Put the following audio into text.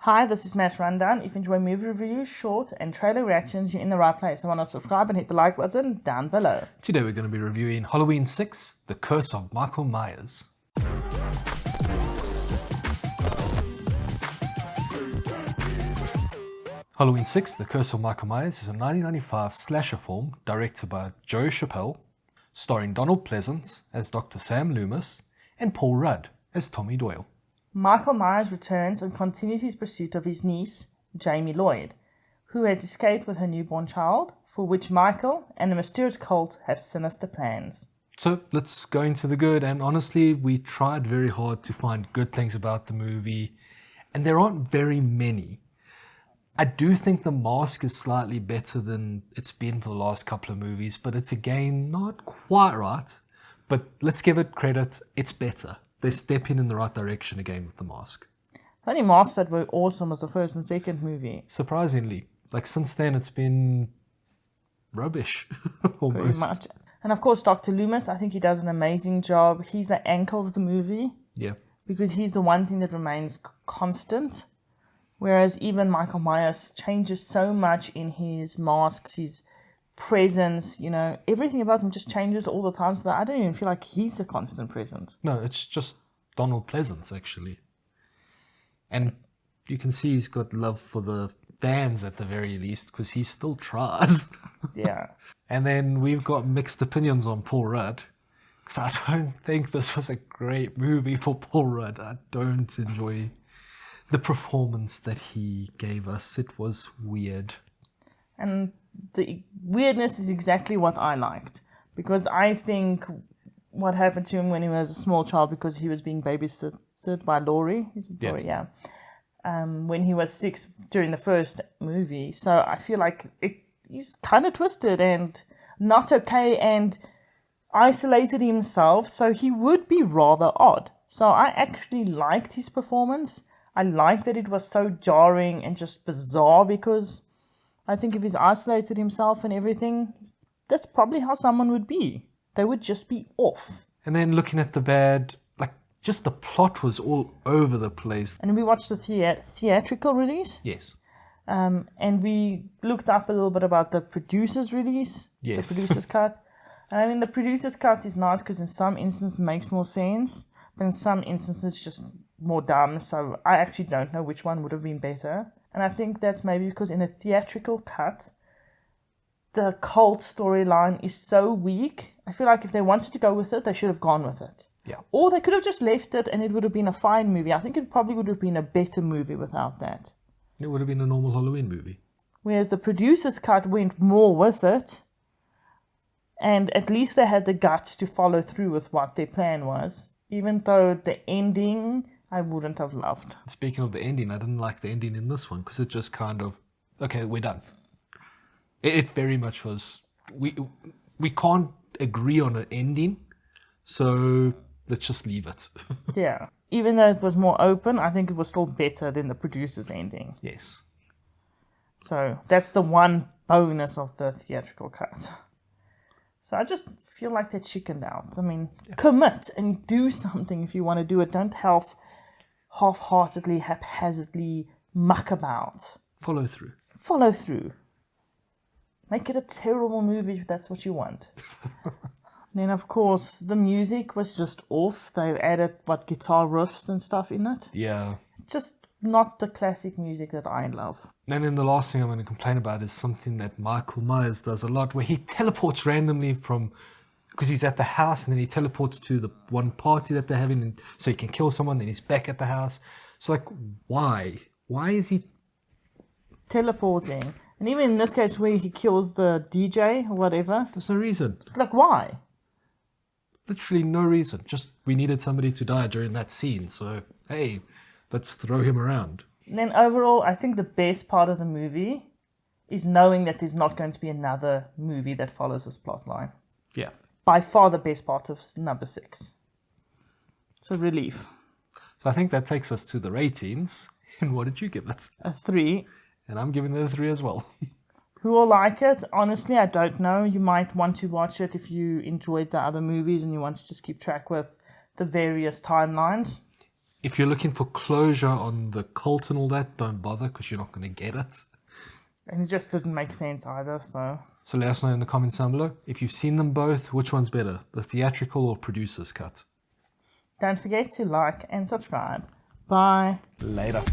Hi, this is Matt's Rundown. If you enjoy movie reviews, short, and trailer reactions, you're in the right place. So why not subscribe and hit the like button down below. Today we're going to be reviewing Halloween 6, The Curse of Michael Myers. Halloween 6, The Curse of Michael Myers is a 1995 slasher film directed by Joe Chappelle, starring Donald Pleasence as Dr. Sam Loomis and Paul Rudd as Tommy Doyle. Michael Myers returns and continues his pursuit of his niece, Jamie Lloyd, who has escaped with her newborn child, for which Michael and a mysterious cult have sinister plans. So let's go into the good, and honestly, we tried very hard to find good things about the movie, and there aren't very many. I do think the mask is slightly better than it's been for the last couple of movies, but it's again not quite right. But let's give it credit, it's better. They're stepping in the right direction again with the mask. The only masks that were awesome was the first and second movie. Surprisingly, like since then it's been rubbish, almost. Very much. And of course, Dr. Loomis, I think he does an amazing job. He's the anchor of the movie. Yeah. Because he's the one thing that remains constant. Whereas even Michael Myers changes so much in his masks, his presence, you know, everything about him just changes all the time, so that I don't even feel like he's a constant presence. No, it's just Donald Pleasence, actually. And you can see he's got love for the fans at the very least, because he still tries. Yeah. And then we've got mixed opinions on Paul Rudd, because I don't think this was a great movie for Paul Rudd. I don't enjoy the performance that he gave us. It was weird. And the weirdness is exactly what I liked, because I think what happened to him when he was a small child, because he was being babysitted by Laurie. Is it Laurie? Yeah. When he was 6 during the first movie. So I feel like he's kind of twisted and not okay and isolated himself. So he would be rather odd. So I actually liked his performance. I liked that it was so jarring and just bizarre, because I think if he's isolated himself and everything, that's probably how someone would be. They would just be off. And then looking at the bad, like, just the plot was all over the place. And we watched the theatrical release. Yes. And we looked up a little bit about the producer's release. Yes. The producer's cut. And I mean, the producer's cut is nice because in some instances it makes more sense, but in some instances just more dumb. So I actually don't know which one would have been better. And I think that's maybe because in the theatrical cut, the cult storyline is so weak. I feel like if they wanted to go with it, they should have gone with it. Yeah. Or they could have just left it and it would have been a fine movie. I think it probably would have been a better movie without that. It would have been a normal Halloween movie. Whereas the producer's cut went more with it. And at least they had the guts to follow through with what their plan was. Even though the ending I wouldn't have loved. Speaking of the ending, I didn't like the ending in this one because it just kind of, okay, we're done. It very much was, we can't agree on an ending, so let's just leave it. Yeah. Even though it was more open, I think it was still better than the producer's ending. Yes. So that's the one bonus of the theatrical cut. So I just feel like they chickened out. I mean, commit and do something if you want to do it. Don't half-heartedly, haphazardly muck about. Follow through. Follow through. Make it a terrible movie if that's what you want. Then, of course, the music was just off. They added, guitar riffs and stuff in it. Yeah. Just not the classic music that I love. And then the last thing I'm going to complain about is something that Michael Myers does a lot, where he teleports randomly from, because he's at the house, and then he teleports to the one party that they're having, and so he can kill someone, then he's back at the house. So, like, why? Why is he teleporting? And even in this case where he kills the DJ or whatever. There's no reason. Like, why? Literally no reason. Just, we needed somebody to die during that scene, so, hey, let's throw him around. And then overall, I think the best part of the movie is knowing that there's not going to be another movie that follows this plot line. Yeah. By far the best part of number 6. It's a relief. So I think that takes us to the ratings. And what did you give it? A 3. And I'm giving it a 3 as well. Who will like it? Honestly, I don't know. You might want to watch it if you enjoyed the other movies and you want to just keep track with the various timelines. If you're looking for closure on the cult and all that, don't bother because you're not going to get it. And it just didn't make sense either, so... So let us know in the comments down below. If you've seen them both, which one's better? The theatrical or producer's cut? Don't forget to like and subscribe. Bye. Later.